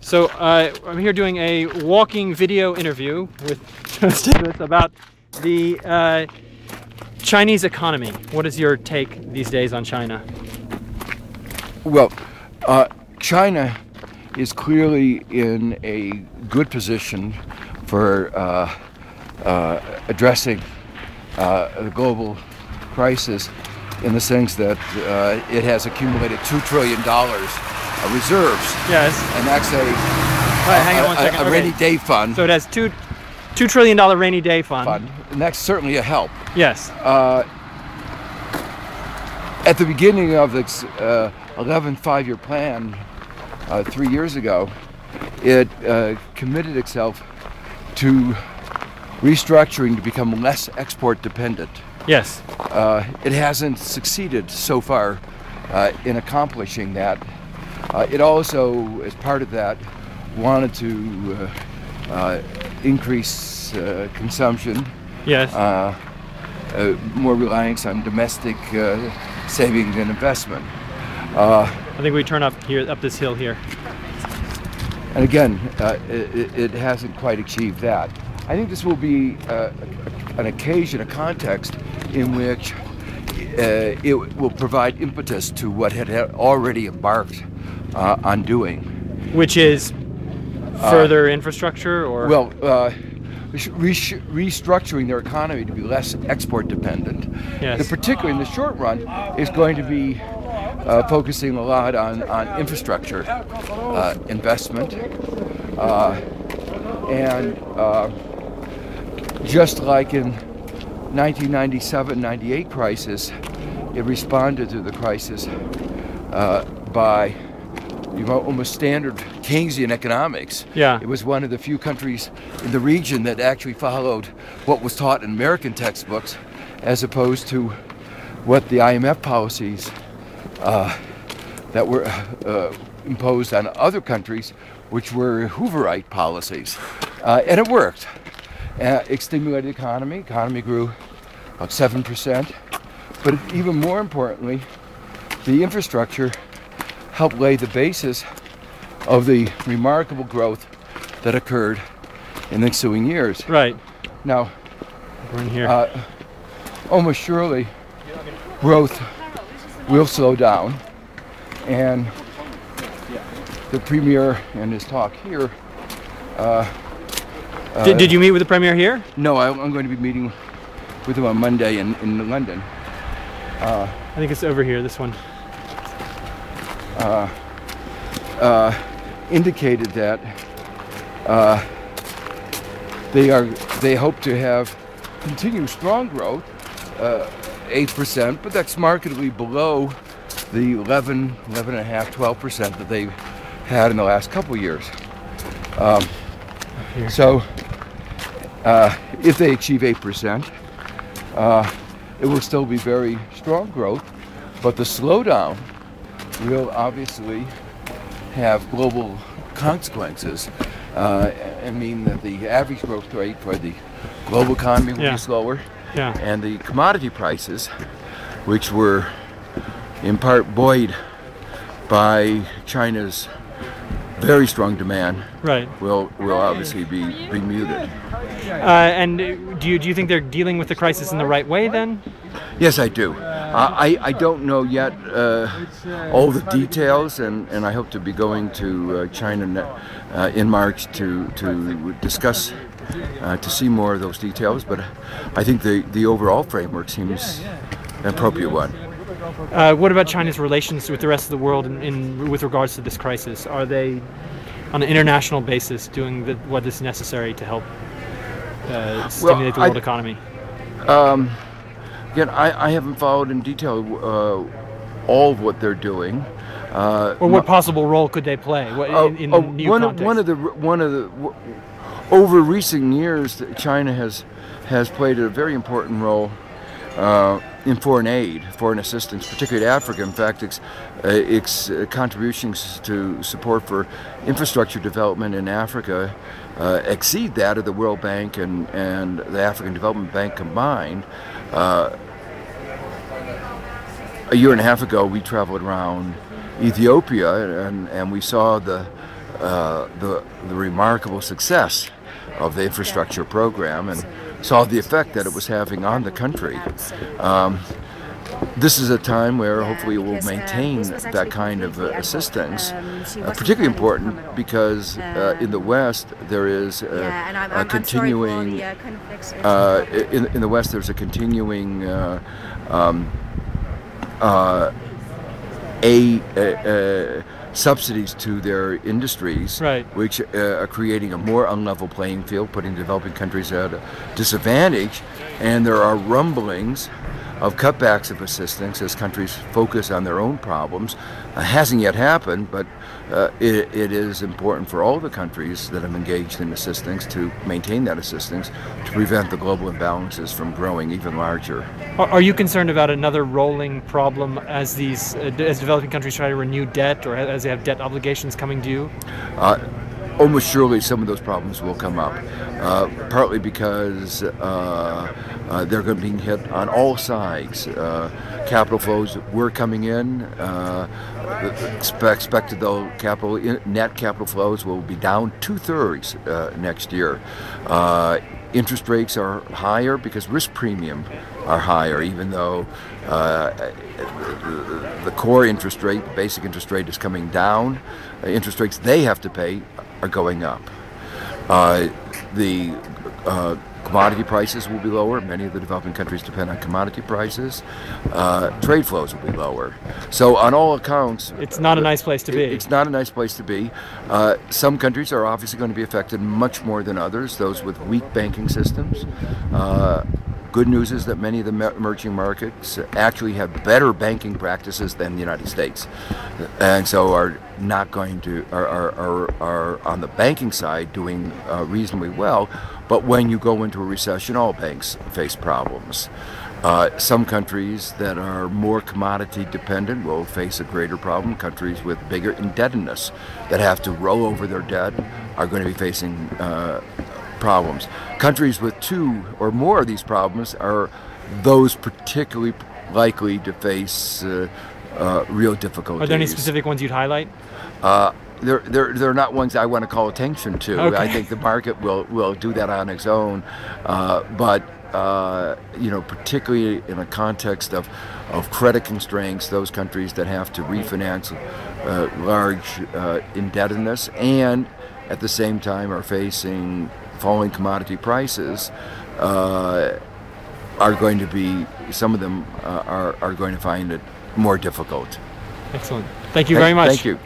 So I'm here doing a walking video interview with Joseph Stiglitz about the Chinese economy. What is your take these days on China? Well, China is clearly in a good position for addressing the global crisis, in the sense that it has accumulated $2 trillion of reserves. Yes. And that's hang on one second. a rainy day fund. So it has $2 trillion rainy day fund. And that's certainly a help. Yes. At the beginning of its 11th five-year plan 3 years ago, it committed itself to restructuring to become less export dependent. Yes. It hasn't succeeded so far in accomplishing that. It also, as part of that, wanted to increase consumption. Yes. More reliance on domestic savings and investment. I think we turn up this hill here. And again, it hasn't quite achieved that. I think this will be an occasion, a context in which it will provide impetus to what it had already embarked on doing. Which is further infrastructure, or? Well, restructuring their economy to be less export dependent. Yes. And particularly in the short run is going to be focusing a lot on infrastructure investment. And just like in 1997-98 crisis, it responded to the crisis by almost standard Keynesian economics. Yeah. It was one of the few countries in the region that actually followed what was taught in American textbooks, as opposed to what the IMF policies that were imposed on other countries, which were Hooverite policies. And it worked. It stimulated the economy. Economy grew about 7%. But even more importantly, the infrastructure helped lay the basis of the remarkable growth that occurred in the ensuing years. Right. Now, we're in here. Almost surely, growth will slow down, and the Premier in his talk here. Did you meet with the Premier here? No, I'm going to be meeting with him on Monday in London. I think it's over here, this one. Indicated that they hope to have continued strong growth, 8%, but that's markedly below the 11.5%, 12% that they've had in the last couple of years. So if they achieve 8%, it will still be very strong growth, but the slowdown will obviously have global consequences and mean that the average growth rate for the global economy will be slower. Yeah. And the commodity prices, which were in part buoyed by China's very strong demand, right, will obviously be muted. And do you think they're dealing with the crisis in the right way then? Yes, I do. I don't know yet all the details, and I hope to be going to China in March to discuss, to see more of those details. But I think the overall framework seems an appropriate one. What about China's relations with the rest of the world with regards to this crisis? Are they, on an international basis, doing what is necessary to help stimulate the world economy? Again, I haven't followed in detail all of what they're doing. Or what possible role could they play in the new context? One of the over recent years, China has played a very important role in foreign aid, foreign assistance, particularly to Africa. In fact, its contributions to support for infrastructure development in Africa exceed that of the World Bank and the African Development Bank combined. A year and a half ago, we traveled around Ethiopia, and we saw the the remarkable success of the infrastructure program and saw the effect that it was having on the country. This is a time where hopefully we'll maintain that kind of assistance, particularly important because in the West there is a continuing, in the West there's a continuing subsidies to their industries, right, which are creating a more unlevel playing field, putting developing countries at a disadvantage, and there are rumblings of cutbacks of assistance as countries focus on their own problems. Hasn't yet happened, but it is important for all the countries that have engaged in assistance to maintain that assistance to prevent the global imbalances from growing even larger. Are you concerned about another rolling problem as these as developing countries try to renew debt, or as they have debt obligations coming due? Almost surely some of those problems will come up, partly because they're going to be hit on all sides. Capital flows were coming in. Expected though net capital flows will be down 2/3 next year. Interest rates are higher because risk premium are higher, even though the core interest rate, the basic interest rate, is coming down. Interest rates they have to pay are going up. The commodity prices will be lower. Many of the developing countries depend on commodity prices. Trade flows will be lower. So on all accounts, it's not a nice place to be. It's not a nice place to be. Some countries are obviously going to be affected much more than others, those with weak banking systems. Good news is that many of the emerging markets actually have better banking practices than the United States, and so are not going to are on the banking side doing reasonably well. But when you go into a recession, all banks face problems. Some countries that are more commodity dependent will face a greater problem. Countries with bigger indebtedness that have to roll over their debt are going to be facing problems. Countries with 2 or more of these problems are those particularly likely to face real difficulties. Are there any specific ones you'd highlight? They're not ones I want to call attention to. Okay. I think the market will do that on its own, but particularly in a context of credit constraints, those countries that have to refinance large indebtedness and at the same time are facing falling commodity prices, are going to be, some of them are going to find it more difficult. Excellent. Thank you very much. Thank you.